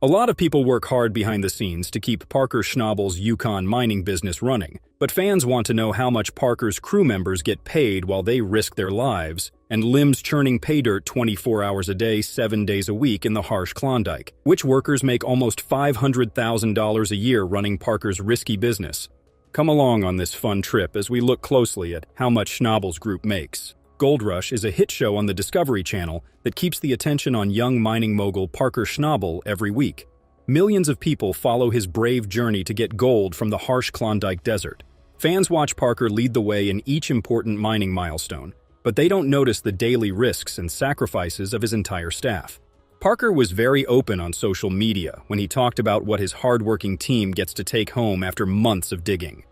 A lot of people work hard behind the scenes to keep Parker Schnabel's Yukon mining business running, but fans want to know how much Parker's crew members get paid while they risk their lives and limbs churning pay dirt 24 hours a day, 7 days a week in the harsh Klondike. Which workers make almost $500,000 a year running Parker's risky business? Come along on this fun trip as we look closely at how much Schnabel's group makes. Gold Rush is a hit show on the Discovery Channel that keeps the attention on young mining mogul Parker Schnabel every week. Millions of people follow his brave journey to get gold from the harsh Klondike Desert. Fans watch Parker lead the way in each important mining milestone, but they don't notice the daily risks and sacrifices of his entire staff. Parker was very open on social media when he talked about what his hardworking team gets to take home after months of digging.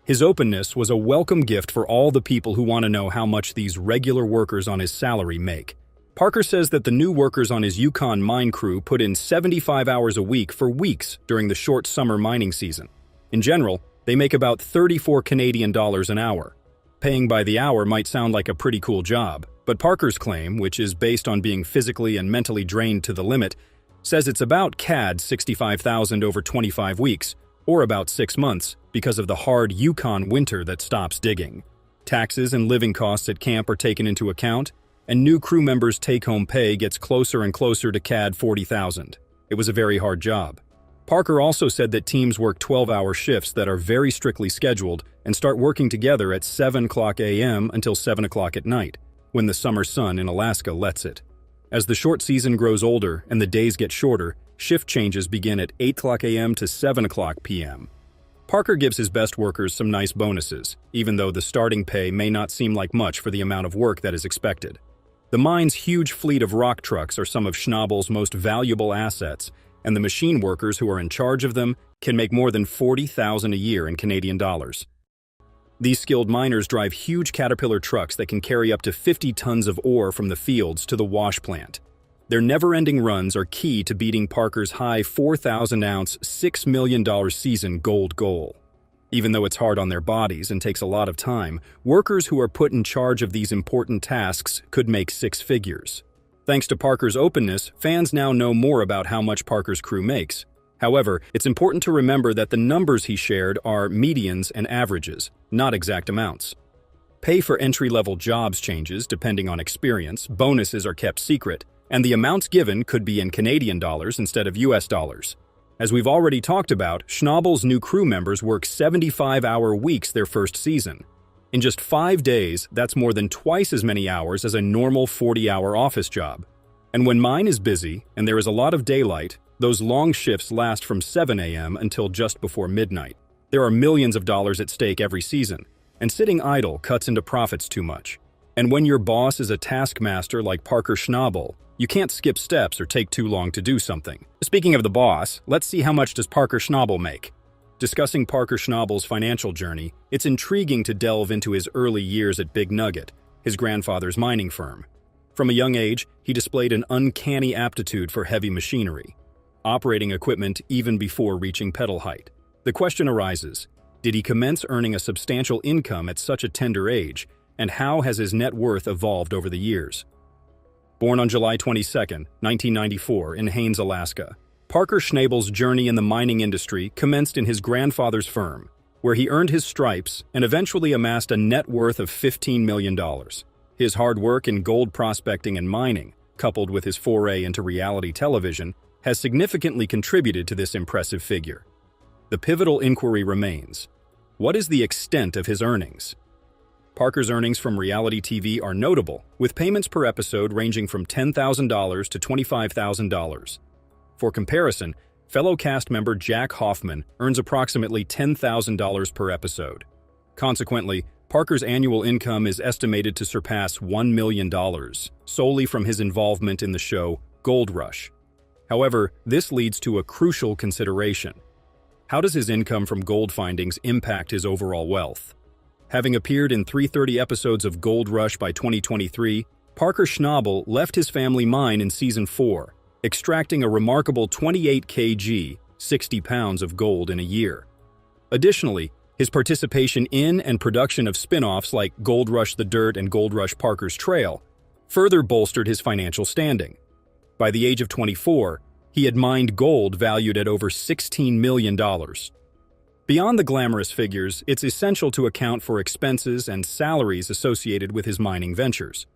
His openness was a welcome gift for all the people who want to know how much these regular workers on his salary make. Parker says that the new workers on his Yukon mine crew put in 75 hours a week for weeks during the short summer mining season. In general, they make about 34 Canadian dollars an hour. Paying by the hour might sound like a pretty cool job, but Parker's claim, which is based on being physically and mentally drained to the limit, says it's about CAD 65,000 over 25 weeks, or about 6 months, because of the hard Yukon winter that stops digging. Taxes and living costs at camp are taken into account, and new crew members' take-home pay gets closer and closer to CAD 40,000. It was a very hard job. Parker also said that teams work 12-hour shifts that are very strictly scheduled and start working together at 7 a.m. until 7 o'clock at night, when the summer sun in Alaska lets it. As the short season grows older and the days get shorter, shift changes begin at 8 a.m. to 7 p.m. Parker gives his best workers some nice bonuses, even though the starting pay may not seem like much for the amount of work that is expected. The mine's huge fleet of rock trucks are some of Schnabel's most valuable assets, and the machine workers who are in charge of them can make more than $40,000 a year in Canadian dollars. These skilled miners drive huge Caterpillar trucks that can carry up to 50 tons of ore from the fields to the wash plant. Their never-ending runs are key to beating Parker's high 4,000-ounce, $6 million season gold goal. Even though it's hard on their bodies and takes a lot of time, workers who are put in charge of these important tasks could make 6 figures. Thanks to Parker's openness, fans now know more about how much Parker's crew makes. However, it's important to remember that the numbers he shared are medians and averages, not exact amounts. Pay for entry-level jobs changes depending on experience, bonuses are kept secret, and the amounts given could be in Canadian dollars instead of US dollars. As we've already talked about, Schnabel's new crew members work 75-hour weeks their first season. In just 5 days, that's more than twice as many hours as a normal 40-hour office job. And when mine is busy and there is a lot of daylight, those long shifts last from 7 a.m. until just before midnight. There are millions of dollars at stake every season, and sitting idle cuts into profits too much. And when your boss is a taskmaster like Parker Schnabel, you can't skip steps or take too long to do something. Speaking of the boss, let's see how much does Parker Schnabel make. Discussing Parker Schnabel's financial journey, it's intriguing to delve into his early years at Big Nugget, his grandfather's mining firm. From a young age, he displayed an uncanny aptitude for heavy machinery, operating equipment even before reaching pedal height. The question arises, did he commence earning a substantial income at such a tender age, and how has his net worth evolved over the years? Born on July 22, 1994, in Haines, Alaska, Parker Schnabel's journey in the mining industry commenced in his grandfather's firm, where he earned his stripes and eventually amassed a net worth of $15 million. His hard work in gold prospecting and mining, coupled with his foray into reality television, has significantly contributed to this impressive figure. The pivotal inquiry remains: what is the extent of his earnings? Parker's earnings from reality TV are notable, with payments per episode ranging from $10,000 to $25,000. For comparison, fellow cast member Jack Hoffman earns approximately $10,000 per episode. Consequently, Parker's annual income is estimated to surpass $1 million, solely from his involvement in the show Gold Rush. However, this leads to a crucial consideration. How does his income from gold findings impact his overall wealth? Having appeared in 330 episodes of Gold Rush by 2023, Parker Schnabel left his family mine in Season 4, extracting a remarkable 28 kg, 60 pounds of gold in a year. Additionally, his participation in and production of spin-offs like Gold Rush The Dirt and Gold Rush Parker's Trail further bolstered his financial standing. By the age of 24, He had mined gold valued at over $16 million. Beyond the glamorous figures, it's essential to account for expenses and salaries associated with his mining ventures.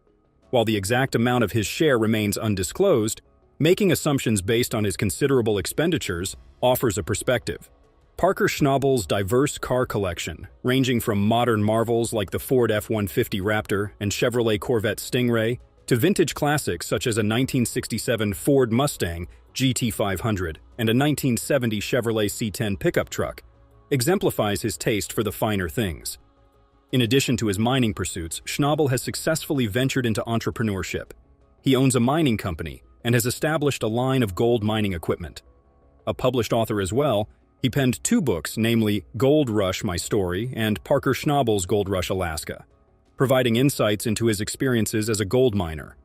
While the exact amount of his share remains undisclosed, making assumptions based on his considerable expenditures offers a perspective. Parker Schnabel's diverse car collection, ranging from modern marvels like the Ford F-150 Raptor and Chevrolet Corvette Stingray, to vintage classics such as a 1967 Ford Mustang GT500 and a 1970 Chevrolet C10 pickup truck, exemplifies his taste for the finer things. In addition to his mining pursuits, Schnabel has successfully ventured into entrepreneurship. He owns a mining company and has established a line of gold mining equipment. A published author as well, he penned 2 books, namely Gold Rush: My Story and Parker Schnabel's Gold Rush Alaska, providing insights into his experiences as a gold miner.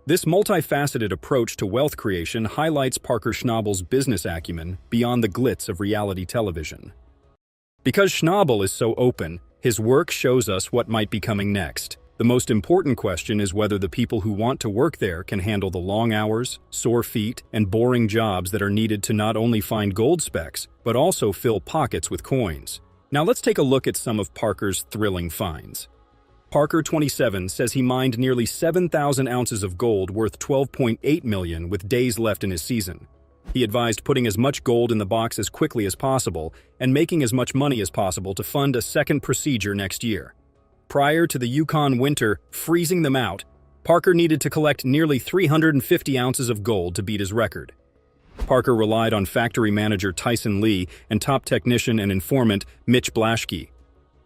This multifaceted approach to wealth creation highlights Parker Schnabel's business acumen beyond the glitz of reality television. Because Schnabel is so open, his work shows us what might be coming next. The most important question is whether the people who want to work there can handle the long hours, sore feet, and boring jobs that are needed to not only find gold specks, but also fill pockets with coins. Now let's take a look at some of Parker's thrilling finds. Parker, 27, says he mined nearly 7,000 ounces of gold worth $12.8 million with days left in his season. He advised putting as much gold in the box as quickly as possible and making as much money as possible to fund a second procedure next year. Prior to the Yukon winter freezing them out, Parker needed to collect nearly 350 ounces of gold to beat his record. Parker relied on factory manager Tyson and top technician and informant Mitch.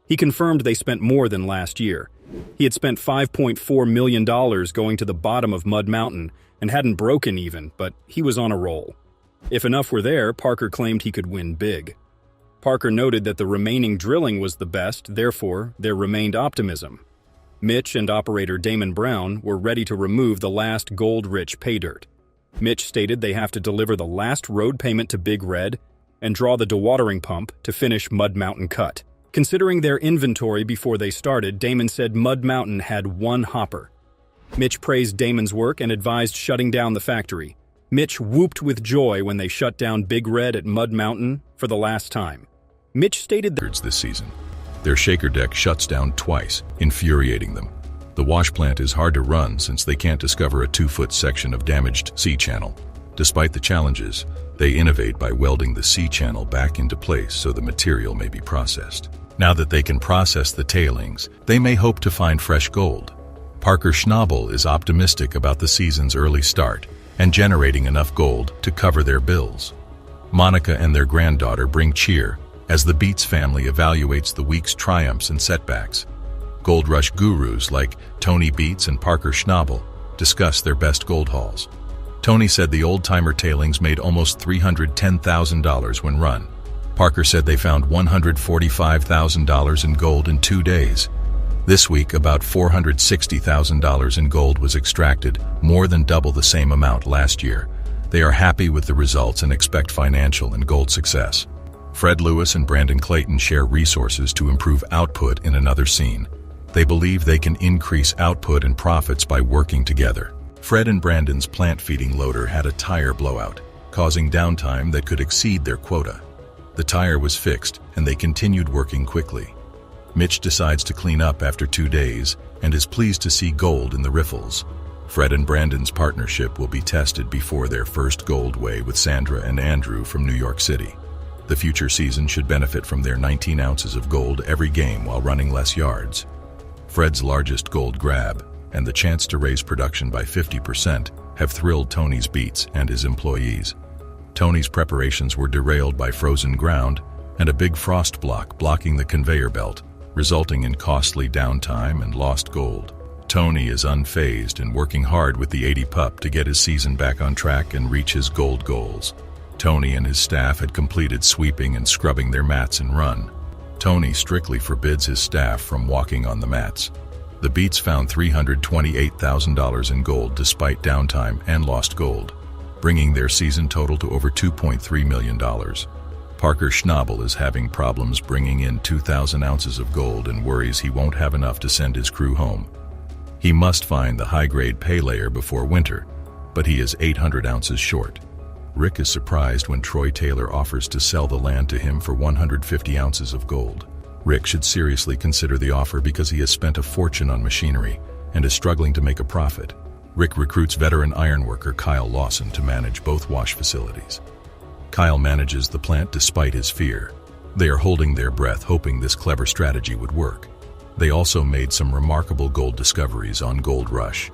He confirmed they spent more than last year. He had spent $5.4 million going to the bottom of Mud Mountain and hadn't broken even, but he was on a roll. If enough were there, Parker claimed he could win big. Parker noted that the remaining drilling was the best, therefore, there remained optimism. Mitch and operator Damon Brown were ready to remove the last gold-rich pay dirt. Mitch stated they have to deliver the last road payment to Big Red and draw the dewatering pump to finish Mud Mountain Cut. Considering their inventory before they started, Damon said Mud Mountain had 1 hopper. Mitch praised Damon's work and advised shutting down the factory. Mitch whooped with joy when they shut down Big Red at Mud Mountain for the last time. Mitch stated that this season, their shaker deck shuts down twice, infuriating them. The wash plant is hard to run since they can't discover a 2-foot section of damaged C-channel. Despite the challenges, they innovate by welding the C-channel back into place so the material may be processed. Now that they can process the tailings, they may hope to find fresh gold. Parker Schnabel is optimistic about the season's early start and generating enough gold to cover their bills. Monica and their granddaughter bring cheer as the Beats family evaluates the week's triumphs and setbacks. Gold Rush gurus like Tony Beats and Parker Schnabel discuss their best gold hauls. Tony said the old-timer tailings made almost $310,000 when run. Parker said they found $145,000 in gold in 2 days. This week, about $460,000 in gold was extracted, more than double the same amount last year. They are happy with the results and expect financial and gold success. Fred Lewis and Brandon Clayton share resources to improve output in another scene. They believe they can increase output and profits by working together. Fred and Brandon's plant feeding loader had a tire blowout, causing downtime that could exceed their quota. The tire was fixed, and they continued working quickly. Mitch decides to clean up after 2 days and is pleased to see gold in the riffles. Fred and Brandon's partnership will be tested before their first gold weigh with Sandra and Andrew from New York City. The future season should benefit from their 19 ounces of gold every game while running less yards. Fred's largest gold grab and the chance to raise production by 50% have thrilled Tony's Beats and his employees. Tony's preparations were derailed by frozen ground and a big frost block blocking the conveyor belt, resulting in costly downtime and lost gold. Tony is unfazed and working hard with the 80 pup to get his season back on track and reach his gold goals. Tony and his staff had completed sweeping and scrubbing their mats and run. Tony strictly forbids his staff from walking on the mats. The Beats found $328,000 in gold despite downtime and lost gold, bringing their season total to over $2.3 million. Parker Schnabel is having problems bringing in 2,000 ounces of gold and worries he won't have enough to send his crew home. He must find the high-grade pay layer before winter, but he is 800 ounces short. Rick is surprised when Troy Taylor offers to sell the land to him for 150 ounces of gold. Rick should seriously consider the offer because he has spent a fortune on machinery and is struggling to make a profit. Rick recruits veteran ironworker Kyle Lawson to manage both wash facilities. Kyle manages the plant despite his fear. They are holding their breath, hoping this clever strategy would work. They also made some remarkable gold discoveries on Gold Rush.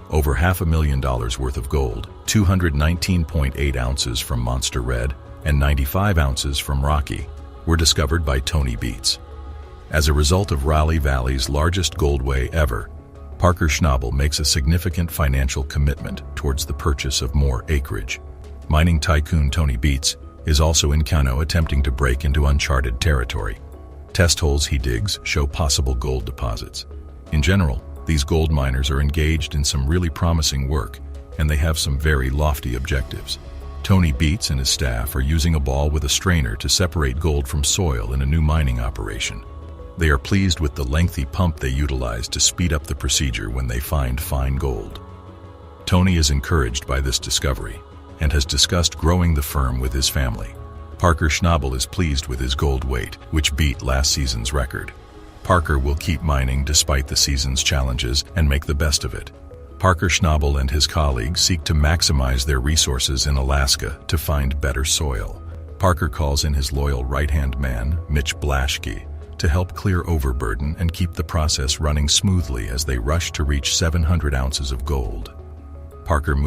Over $500,000 worth of gold, 219.8 ounces from Monster Red and 95 ounces from Rocky, were discovered by Tony Beats. As a result of Raleigh Valley's largest goldway ever, Parker Schnabel makes a significant financial commitment towards the purchase of more acreage. Mining tycoon Tony Beats is also in Kano attempting to break into uncharted territory. Test holes he digs show possible gold deposits. In general, these gold miners are engaged in some really promising work, and they have some very lofty objectives. Tony Beats and his staff are using a ball with a strainer to separate gold from soil in a new mining operation. They are pleased with the lengthy pump they utilize to speed up the procedure when they find fine gold. Tony is encouraged by this discovery and has discussed growing the firm with his family. Parker Schnabel is pleased with his gold weight, which beat last season's record. Parker will keep mining despite the season's challenges and make the best of it. Parker Schnabel and his colleagues seek to maximize their resources in Alaska to find better soil. Parker calls in his loyal right-hand man, Mitch, to help clear overburden and keep the process running smoothly as they rush to reach 700 ounces of gold. Parker